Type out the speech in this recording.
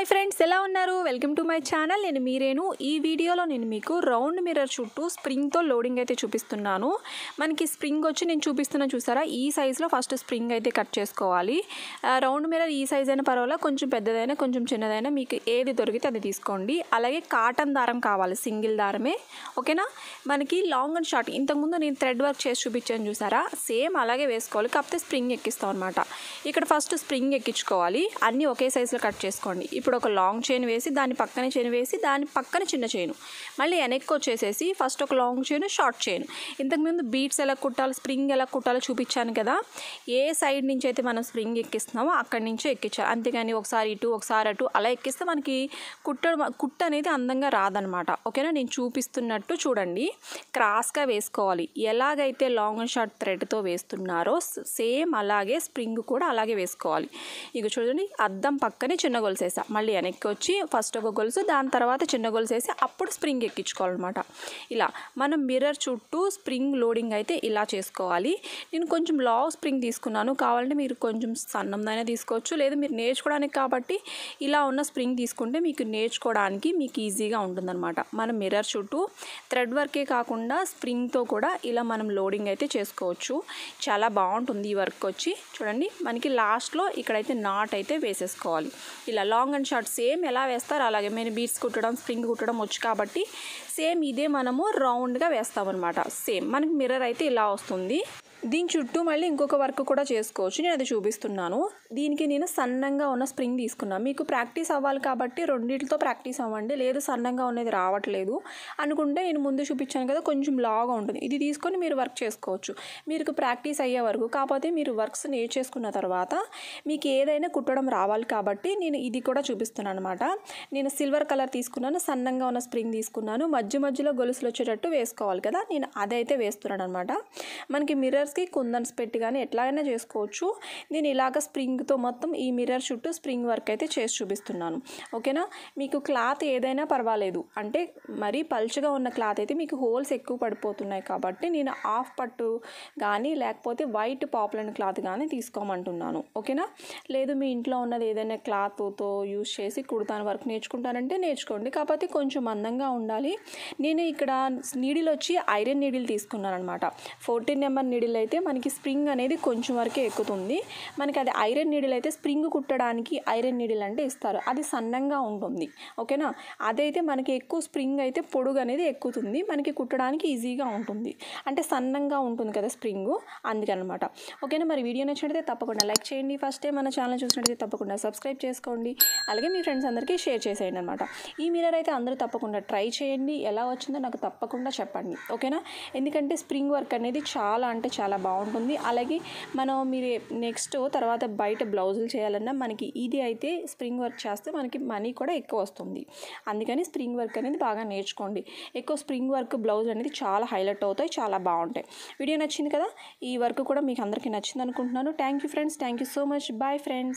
Hi friends, ఎలా ఉన్నారు? Welcome to my channel. నేను మీరేను. ఈ వీడియోలో నేను మీకు రౌండ్ మిర్రర్ చుట్టూ స్ప్రింగ్తో లోడింగ్ అయితే చూపిస్తున్నాను. మనకి స్ప్రింగ్ వచ్చి నేను చూపిస్తున్నాను చూసారా, ఈ సైజులో ఫస్ట్ స్ప్రింగ్ అయితే కట్ చేసుకోవాలి. రౌండ్ మిర్రర్ ఈ సైజ్ అయినా పర్వాలా, కొంచెం పెద్దదైనా కొంచెం చిన్నదైనా మీకు ఏది దొరికితే అది తీసుకోండి. అలాగే కాటన్ దారం కావాలి, సింగిల్ దారమే, ఓకేనా. మనకి లాంగ్ అండ్ షార్ట్ ఇంతకుముందు నేను థ్రెడ్ వర్క్ చేసి చూపించాను చూసారా, సేమ్ అలాగే వేసుకోవాలి, కాకపోతే స్ప్రింగ్ ఎక్కిస్తాం అనమాట. ఇక్కడ ఫస్ట్ స్ప్రింగ్ ఎక్కించుకోవాలి. అన్నీ ఒకే సైజులో కట్ చేసుకోండి. ఇప్పుడు ఒక లాంగ్ చైన్ వేసి దాని పక్కన చైన్ వేసి దాని పక్కన చిన్న చైన్, మళ్ళీ వెనక్కి వచ్చేసేసి ఫస్ట్ ఒక లాంగ్ చైన్ షార్ట్ చైన్. ఇంతకుముందు బీట్స్ ఎలా కుట్టాలి, స్ప్రింగ్ ఎలా కుట్టాలో చూపించాను కదా. ఏ సైడ్ నుంచి అయితే మనం స్ప్రింగ్ ఎక్కిస్తున్నామో అక్కడి నుంచే ఎక్కించాలి, అంతేగాని ఒకసారి ఇటు ఒకసారి అటు అలా ఎక్కిస్తే మనకి కుట్ట అనేది అందంగా రాదనమాట, ఓకేనా. నేను చూపిస్తున్నట్టు చూడండి, క్రాస్గా వేసుకోవాలి. ఎలాగైతే లాంగ్ అండ్ షార్ట్ థ్రెడ్తో వేస్తున్నారో సేమ్ అలాగే స్ప్రింగ్ కూడా అలాగే వేసుకోవాలి. ఇక చూడండి, అద్దం పక్కనే చిన్న గొలుసు వేసా, మళ్ళీ వెనక్కి వచ్చి ఫస్ట్ ఒక గొలుసు, దాని తర్వాత చిన్న గొలుసు వేసి అప్పుడు స్ప్రింగ్ ఎక్కించుకోవాలన్నమాట. ఇలా మనం మిర్రర్ చుట్టూ స్ప్రింగ్ లోడింగ్ అయితే ఇలా చేసుకోవాలి. నేను కొంచెం లాంగ్ స్ప్రింగ్ తీసుకున్నాను, కావాలంటే మీరు కొంచెం సన్నందైనా తీసుకోవచ్చు, లేదు మీరు నేర్చుకోవడానికి కాబట్టి ఇలా ఉన్న స్ప్రింగ్ తీసుకుంటే మీకు నేర్చుకోవడానికి మీకు ఈజీగా ఉంటుందన్నమాట. మనం మిర్రర్ చుట్టూ థ్రెడ్ వర్కే కాకుండా స్ప్రింగ్తో కూడా ఇలా మనం లోడింగ్ అయితే చేసుకోవచ్చు. చాలా బాగుంటుంది ఈ వర్క్ వచ్చి. చూడండి, మనకి లాస్ట్లో ఇక్కడైతే నాట్ అయితే వేసేసుకోవాలి. ఇలా లాంగ్ అండ్ షార్ట్ సేమ్ ఎలా వేస్తారు అలాగే, మేము బీట్స్ కుట్టడం స్ప్రింగ్ కుట్టడం వచ్చు కాబట్టి సేమ్ ఇదే మనము రౌండ్గా వేస్తామన్నమాట. సేమ్ మనకి మిర్రర్ అయితే ఇలా వస్తుంది. దీని చుట్టూ మళ్ళీ ఇంకొక వర్క్ కూడా చేసుకోవచ్చు, నేను అది చూపిస్తున్నాను. దీనికి నేను సన్నంగా ఉన్న స్ప్రింగ్ తీసుకున్నాను. మీకు ప్రాక్టీస్ అవ్వాలి కాబట్టి రెండింటితో ప్రాక్టీస్ అవ్వండి, లేదు సన్నంగా ఉన్నది రావట్లేదు అనుకుంటే నేను ముందు చూపించాను కదా, కొంచెం లాగా ఉంటుంది, ఇది తీసుకొని మీరు వర్క్ చేసుకోవచ్చు మీకు ప్రాక్టీస్ అయ్యే వరకు. కాకపోతే మీరు వర్క్స్ నేర్చేసుకున్న తర్వాత మీకు ఏదైనా కుట్టడం రావాలి కాబట్టి నేను ఇది కూడా చూపిస్తున్నాను అనమాట. నేను సిల్వర్ కలర్ తీసుకున్నాను, సన్నంగా ఉన్న స్ప్రింగ్ తీసుకున్నాను, మధ్యలో గొలుసులు వచ్చేటట్టు వేసుకోవాలి కదా, నేను అదైతే వేస్తున్నాను అనమాట. మనకి మిర్రర్ కుందన్స్ పెట్టి కానీ ఎట్లాగైనా చేసుకోవచ్చు. నేను ఇలాగ స్ప్రింగ్తో మొత్తం ఈ మిర్రర్ చుట్టూ స్ప్రింగ్ వర్క్ అయితే చేసి చూపిస్తున్నాను, ఓకేనా. మీకు క్లాత్ ఏదైనా పర్వాలేదు, అంటే మరీ పల్చగా ఉన్న క్లాత్ అయితే మీకు హోల్స్ ఎక్కువ పడిపోతున్నాయి కాబట్టి నేను హాఫ్ పట్టు కానీ లేకపోతే వైట్ పాపులర్ క్లాత్ కానీ తీసుకోమంటున్నాను, ఓకేనా. లేదు మీ ఇంట్లో ఉన్నది ఏదైనా క్లాత్తో యూజ్ చేసి కుడతాను వర్క్ నేర్చుకుంటానంటే నేర్చుకోండి, కాకపోతే కొంచెం మందంగా ఉండాలి. నేను ఇక్కడ నీడిల్ వచ్చి ఐరన్ నీడిల్ తీసుకున్నాను అనమాట. 14 నెంబర్ నీడిల్ అయితే మనకి స్ప్రింగ్ అనేది కొంచెం వరకే ఎక్కుతుంది. మనకి అది ఐరన్ నీడిల్ అయితే స్ప్రింగ్ కుట్టడానికి ఐరన్ నీడిల్ అంటే ఇస్తారు, అది సన్నంగా ఉంటుంది, ఓకేనా. అదైతే మనకి ఎక్కువ స్ప్రింగ్ అయితే పొడుగు అనేది ఎక్కుతుంది, మనకి కుట్టడానికి ఈజీగా ఉంటుంది, అంటే సన్నంగా ఉంటుంది కదా స్ప్రింగ్, అందుకనమాట, ఓకేనా. మరి వీడియో నచ్చినట్లయితే తప్పకుండా లైక్ చేయండి, ఫస్ట్ టైం మన ఛానల్ చూసినట్లయితే తప్పకుండా సబ్స్క్రైబ్ చేసుకోండి, అలాగే మీ ఫ్రెండ్స్ అందరికీ షేర్ చేసేయండి అనమాట. ఈ మిర్రర్ అయితే అందరూ తప్పకుండా ట్రై చేయండి, ఎలా వచ్చిందో నాకు తప్పకుండా చెప్పండి, ఓకేనా. ఎందుకంటే స్ప్రింగ్ వర్క్ అనేది చాలా అంటే చాలా బాగుంటుంది. అలాగే మీరు నెక్స్ట్ తర్వాత బయట బ్లౌజులు చేయాలన్నా మనకి ఇది అయితే స్ప్రింగ్ వర్క్ చేస్తే మనకి మనీ కూడా ఎక్కువ వస్తుంది, అందుకని స్ప్రింగ్ వర్క్ అనేది బాగా నేర్చుకోండి. ఎక్కువ స్ప్రింగ్ వర్క్ బ్లౌజ్ అనేది చాలా హైలైట్ అవుతాయి, చాలా బాగుంటాయి. వీడియో నచ్చింది కదా, ఈ వర్క్ కూడా మీకు అందరికీ నచ్చింది అనుకుంటున్నాను. Thank you friends, thank you so much, bye friends.